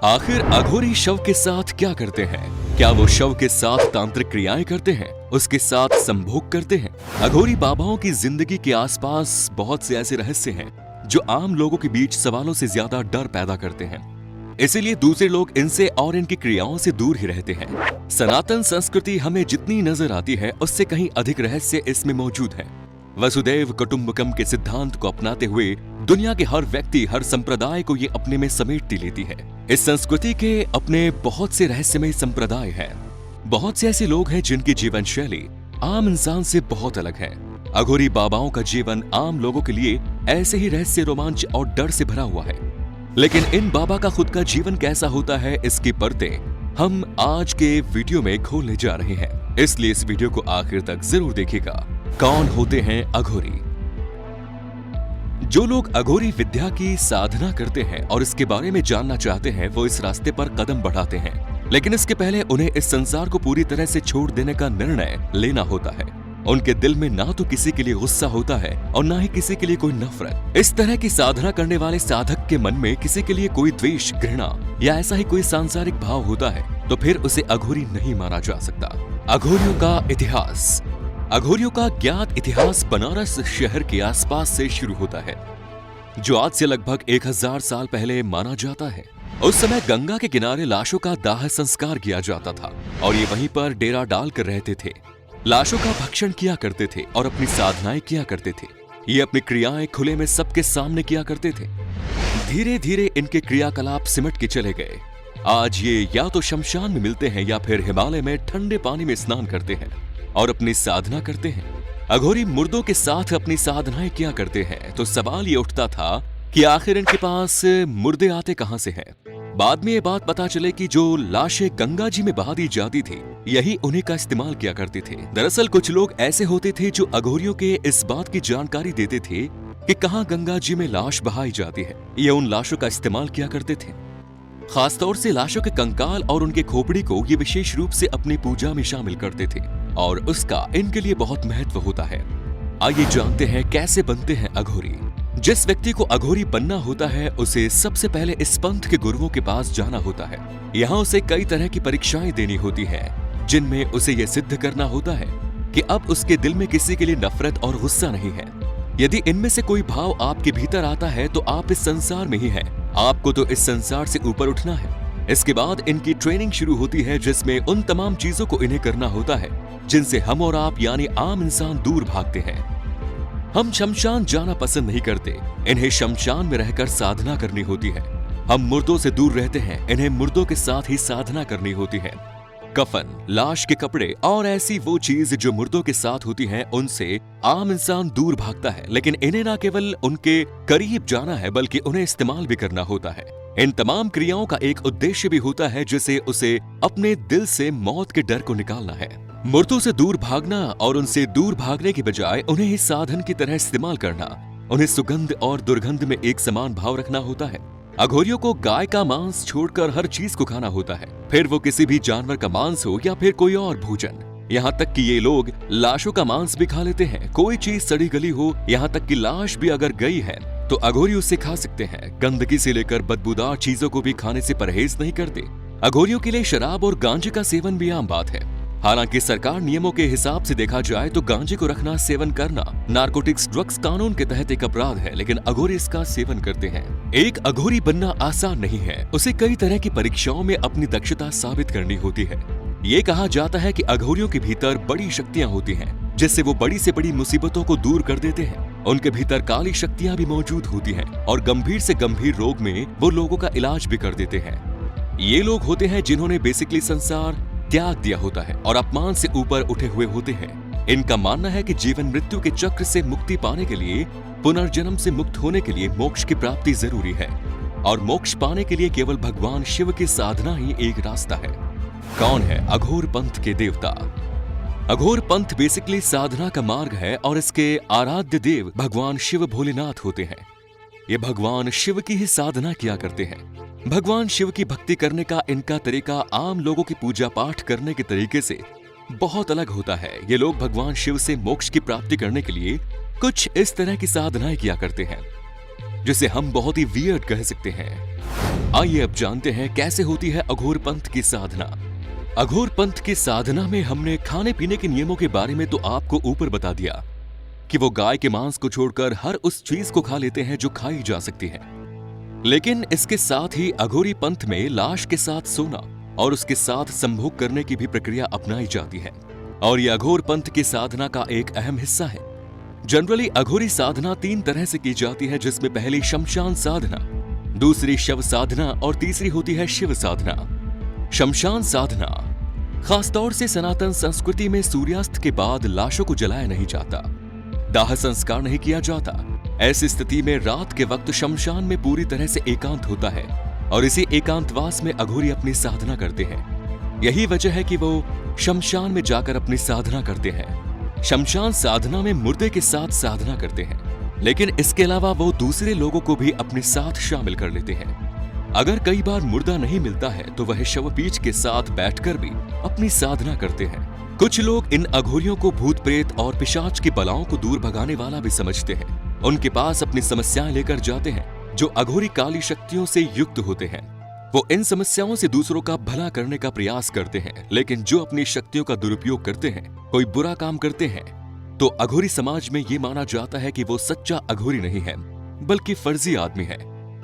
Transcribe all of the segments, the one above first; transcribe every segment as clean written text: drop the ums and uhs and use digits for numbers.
आखिर अघोरी शव के साथ क्या करते हैं? क्या वो शव के साथ तांत्रिक क्रियाएं करते हैं, उसके साथ संभोग करते हैं? अघोरी बाबाओं की जिंदगी के आसपास बहुत से ऐसे रहस्य हैं जो आम लोगों के बीच सवालों से ज्यादा डर पैदा करते हैं। इसीलिए दूसरे लोग इनसे और इनकी क्रियाओं से दूर ही रहते हैं। सनातन संस्कृति हमें जितनी नजर आती है उससे कहीं अधिक रहस्य इसमें मौजूद है। वसुदैव कुटुंबकम के सिद्धांत को अपनाते हुए दुनिया के हर व्यक्ति, हर संप्रदाय को ये अपने में समेट लेती है। इस संस्कृति के अपने बहुत से रहस्यमय संप्रदाय हैं। बहुत से ऐसे लोग हैं जिनकी जीवन शैली आम इंसान से बहुत अलग है। अघोरी बाबाओं का जीवन आम लोगों के लिए ऐसे ही रहस्य, रोमांच और डर से भरा हुआ है। लेकिन इन बाबा का खुद का जीवन कैसा होता है, इसकी परतें हम आज के वीडियो में खोलने जा रहे हैं। इसलिए इस वीडियो को आखिर तक जरूर देखिएगा। कौन होते हैं अघोरी? जो लोग अघोरी विद्या की साधना करते हैं और इसके बारे में जानना चाहते हैं, वो इस रास्ते पर कदम बढ़ाते हैं। लेकिन इसके पहले उन्हें इस संसार को पूरी तरह से छोड़ देने का निर्णय लेना होता है। उनके दिल में ना तो किसी के लिए गुस्सा होता है और ना ही किसी के लिए कोई नफरत। इस तरह की साधना करने वाले साधक के मन में किसी के लिए कोई द्वेष, घृणा या ऐसा ही कोई सांसारिक भाव होता है तो फिर उसे अघोरी नहीं माना जा सकता। अघोरियों का इतिहास। अघोरियों का ज्ञात इतिहास बनारस शहर के आसपास से शुरू होता है, जो आज से लगभग 1000 साल पहले माना जाता है। उस समय गंगा के किनारे लाशों का दाह संस्कार किया जाता था और ये वहीं पर डेरा डालकर रहते थे। लाशों का भक्षण किया करते थे और अपनी साधनाएं किया करते थे। ये अपनी क्रियाएं खुले में सबके सामने किया करते थे। धीरे धीरे इनके क्रियाकलाप सिमट के चले गए। आज ये या तो शमशान में मिलते हैं या फिर हिमालय में ठंडे पानी में स्नान करते हैं और अपनी साधना करते हैं। अघोरी मुर्दों के साथ अपनी साधनाएं किया करते हैं, तो सवाल ये उठता था कि आखिर इनके पास मुर्दे आते कहां से हैं? बाद में ये बात पता चले कि जो लाशें गंगा जी में बहा दी जाती थी, यही उन्हीं का इस्तेमाल किया करते थे। दरअसल कुछ लोग ऐसे होते थे जो अघोरियों के इस बात की जानकारी देते थे कि कहां गंगा जी में लाश बहाई जाती है। ये उन लाशों का इस्तेमाल किया करते थे। खासतौर से लाशों के कंकाल और उनके खोपड़ी को ये विशेष रूप से अपनी पूजा में शामिल करते थे और उसका इनके लिए बहुत महत्व होता है। आइए जानते हैं कैसे बनते हैं अघोरी। जिस व्यक्ति को अघोरी बनना होता है उसे सबसे पहले इस पंथ के गुरुओं के पास जाना होता है। यहाँ उसे कई तरह की परीक्षाएं देनी होती है, जिनमें उसे यह सिद्ध करना होता है कि अब उसके दिल में किसी के लिए नफरत और गुस्सा नहीं है। यदि इनमें से कोई भाव आपके भीतर आता है तो आप इस संसार में ही हैं। आपको तो इस संसार से ऊपर उठना है। इसके बाद इनकी ट्रेनिंग शुरू होती है, जिसमें उन तमाम चीजों को इन्हें करना होता है जिनसे हम और आप यानी आम इंसान दूर भागते हैं। हम शमशान जाना पसंद नहीं करते, इन्हें शमशान में रहकर साधना करनी होती है। हम मुर्दों से दूर रहते हैं, इन्हें मुर्दों के साथ ही साधना करनी होती है। कफन, लाश के कपड़े और ऐसी वो चीज जो मुर्दों के साथ होती हैं, उनसे आम इंसान दूर भागता है। लेकिन इन्हें न केवल उनके करीब जाना है बल्कि उन्हें इस्तेमाल भी करना होता है। इन तमाम क्रियाओं का एक उद्देश्य भी होता है, जिसे उसे अपने दिल से मौत के डर को निकालना है। मुर्दों से दूर भागना और उनसे दूर भागने की बजाय उन्हें ही साधन की तरह इस्तेमाल करना। उन्हें सुगंध और दुर्गंध में एक समान भाव रखना होता है। अघोरियों को गाय का मांस छोड़कर हर चीज को खाना होता है, फिर वो किसी भी जानवर का मांस हो या फिर कोई और भोजन। यहाँ तक कि ये लोग लाशों का मांस भी खा लेते हैं। कोई चीज सड़ी गली हो, यहाँ तक कि लाश भी अगर गई है तो अघोरी उससे खा सकते हैं। गंदगी से लेकर बदबूदार चीजों को भी खाने से परहेज नहीं करते। अघोरियों के लिए शराब और गांजे का सेवन भी आम बात है। हालांकि सरकार नियमों के हिसाब से देखा जाए तो गांजे को रखना, सेवन करना नारकोटिक्स ड्रग्स कानून के तहत एक अपराध है, लेकिन अघोरी इसका सेवन करते हैं। एक अघोरी बनना आसान नहीं है। उसे कई तरह की परीक्षाओं में अपनी दक्षता साबित करनी होती है। ये कहा जाता है कि अघोरियों के भीतर बड़ी शक्तियां होती हैं, जिससे वो बड़ी से बड़ी मुसीबतों को दूर कर देते हैं। उनके भीतर काली शक्तियां भी मौजूद होती हैं और गंभीर से गंभीर रोग में वो लोगों का इलाज भी कर देते हैं। ये लोग होते हैं जिन्होंने बेसिकली संसार त्याग दिया होता है और अपमान से ऊपर उठे हुए होते हैं। इनका मानना है कि जीवन मृत्यु के चक्र से मुक्ति पाने के लिए, पुनर्जन्म से मुक्त होने के लिए मोक्ष की प्राप्ति जरूरी है और मोक्ष पाने के लिए केवल भगवान शिव की साधना ही एक रास्ता है। कौन है अघोर पंथ के देवता? अघोर पंथ बेसिकली साधना का मार्ग है और इसके आराध्य देव भगवान शिव भोलेनाथ होते हैं। ये भगवान शिव की ही साधना किया करते हैं। भगवान शिव की भक्ति करने का इनका तरीका आम लोगों की पूजा पाठ करने के तरीके से बहुत अलग होता है। ये लोग भगवान शिव से मोक्ष की प्राप्ति करने के लिए कुछ इस तरह की साधनाएं किया करते हैं। जिसे हम बहुत ही वियर्ड कह सकते हैं। आइए अब जानते हैं कैसे होती है अघोर पंथ की साधना। अघोर पंथ की साधना में हमने खाने पीने के नियमों के बारे में तो आपको ऊपर बता दिया कि वो गाय के मांस को छोड़कर हर उस चीज को खा लेते हैं जो खाई जा सकती है। लेकिन इसके साथ ही अघोरी पंथ में लाश के साथ सोना और उसके साथ संभोग करने की भी प्रक्रिया अपनाई जाती है और यह अघोर पंथ की साधना का एक अहम हिस्सा है। जनरली अघोरी साधना 3 तरह से की जाती है, जिसमें पहली शमशान साधना, दूसरी शव साधना और तीसरी होती है शिव साधना। शमशान साधना खासतौर से सनातन संस्कृति में सूर्यास्त के बाद लाशों को जलाया नहीं जाता, दाह संस्कार नहीं किया जाता। ऐसी स्थिति में रात के वक्त शमशान में पूरी तरह से एकांत होता है और इसी एकांतवास में अघोरी अपनी साधना करते हैं। यही वजह है कि वो शमशान में जाकर अपनी साधना करते हैं। शमशान साधना में मुर्दे के साथ साधना करते हैं, लेकिन इसके अलावा वो दूसरे लोगों को भी अपने साथ शामिल कर लेते हैं। अगर कई बार मुर्दा नहीं मिलता है तो वह शवपीठ के साथ बैठकर भी अपनी साधना करते हैं। कुछ लोग इन अघोरियों को भूत प्रेत और पिशाच की बलाओं को दूर भगाने वाला भी समझते हैं। उनके पास अपनी समस्याएं लेकर जाते हैं। जो अघोरी काली शक्तियों से युक्त होते हैं वो इन समस्याओं से दूसरों का भला करने का प्रयास करते हैं, लेकिन जो अपनी शक्तियों का दुरुपयोग करते हैं, कोई बुरा काम करते हैं, तो अघोरी समाज में ये माना जाता है कि वो सच्चा अघोरी नहीं है बल्कि फर्जी आदमी है।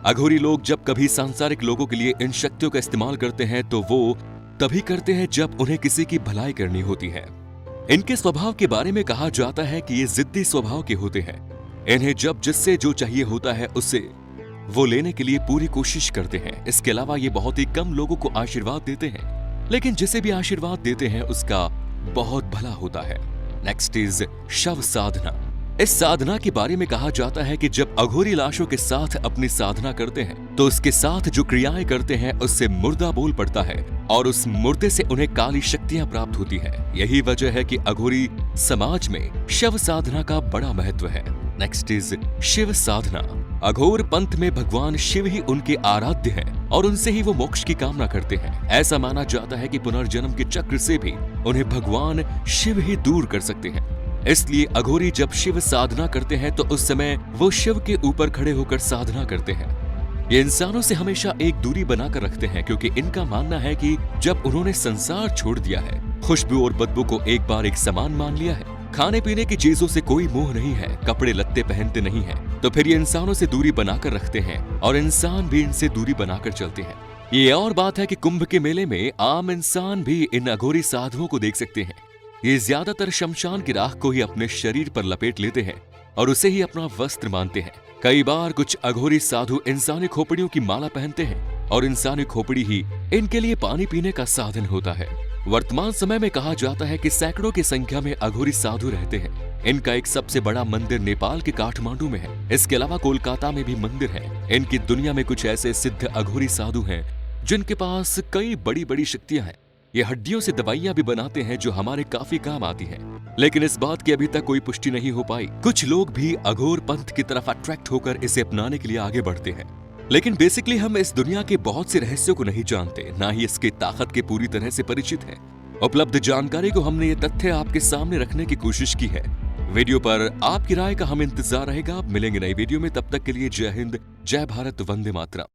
अघोरी लोग जब कभी सांसारिक लोगों के लिए इन शक्तियों का इस्तेमाल करते हैं तो वो तभी करते हैं जब उन्हें किसी की भलाई करनी होती है। इनके स्वभाव के बारे में कहा जाता है कि ये जिद्दी स्वभाव के होते हैं। इन्हें जब जिससे जो चाहिए होता है उससे वो लेने के लिए पूरी कोशिश करते हैं। इसके अलावा ये बहुत ही कम लोगों को आशीर्वाद देते हैं, लेकिन जिसे भी आशीर्वाद देते हैं उसका बहुत भला होता है। नेक्स्ट इज शव साधना। इस साधना के बारे में कहा जाता है कि जब अघोरी लाशों के साथ अपनी साधना करते हैं तो उसके साथ जो क्रियाएं करते हैं उससे मुर्दा बोल पड़ता है और उस मुर्दे से उन्हें काली शक्तियां प्राप्त होती है। यही वजह है कि अघोरी समाज में शव साधना का बड़ा महत्व है। नेक्स्ट इज शिव साधना। अघोर पंथ में भगवान शिव ही उनके आराध्य हैं और उनसे ही वो मोक्ष की कामना करते हैं। ऐसा माना जाता है कि पुनर्जन्म के चक्र से भी उन्हें भगवान शिव ही दूर कर सकते हैं। इसलिए अघोरी जब शिव साधना करते हैं तो उस समय वो शिव के ऊपर खड़े होकर साधना करते हैं। ये इंसानों से हमेशा एक दूरी बनाकर रखते हैं, क्योंकि इनका मानना है कि जब उन्होंने संसार छोड़ दिया है, खुशबू और बदबू को एक बार एक समान मान लिया है, खाने पीने की चीजों से कोई मोह नहीं है, कपड़े लत्ते पहनते नहीं हैं, तो फिर ये इंसानों से दूरी बनाकर रखते हैं और इंसान भी इनसे दूरी बनाकर चलते हैं। ये और बात है कि कुंभ के मेले में आम इंसान भी इन अघोरी साधुओं को देख सकते हैं। ये ज्यादातर शमशान की राख को ही अपने शरीर पर लपेट लेते हैं और उसे ही अपना वस्त्र मानते हैं। कई बार कुछ अघोरी साधु इंसानी खोपड़ियों की माला पहनते हैं और इंसानी खोपड़ी ही इनके लिए पानी पीने का साधन होता है। वर्तमान समय में कहा जाता है कि सैकड़ों की संख्या में अघोरी साधु रहते हैं। इनका एक सबसे बड़ा मंदिर नेपाल के काठमांडू में है। इसके अलावा कोलकाता में भी मंदिर है। इनकी दुनिया में कुछ ऐसे सिद्ध अघोरी साधु हैं जिनके पास कई बड़ी बड़ी शक्तियां हैं। ये हड्डियों से दवाइयां भी बनाते हैं जो हमारे काफी काम आती हैं। लेकिन इस बात की अभी तक कोई पुष्टि नहीं हो पाई। कुछ लोग भी अघोर पंथ की तरफ अट्रैक्ट होकर इसे अपनाने के लिए आगे बढ़ते हैं, लेकिन बेसिकली हम इस दुनिया के बहुत से रहस्यों को नहीं जानते, ना ही इसकी ताकत के पूरी तरह से परिचित हैं। उपलब्ध जानकारी को हमने ये तथ्य आपके सामने रखने की कोशिश की है। वीडियो पर आपकी राय का हमें इंतजार रहेगा। आप मिलेंगे नई वीडियो में, तब तक के लिए जय हिंद, जय भारत, वंदे मातरम।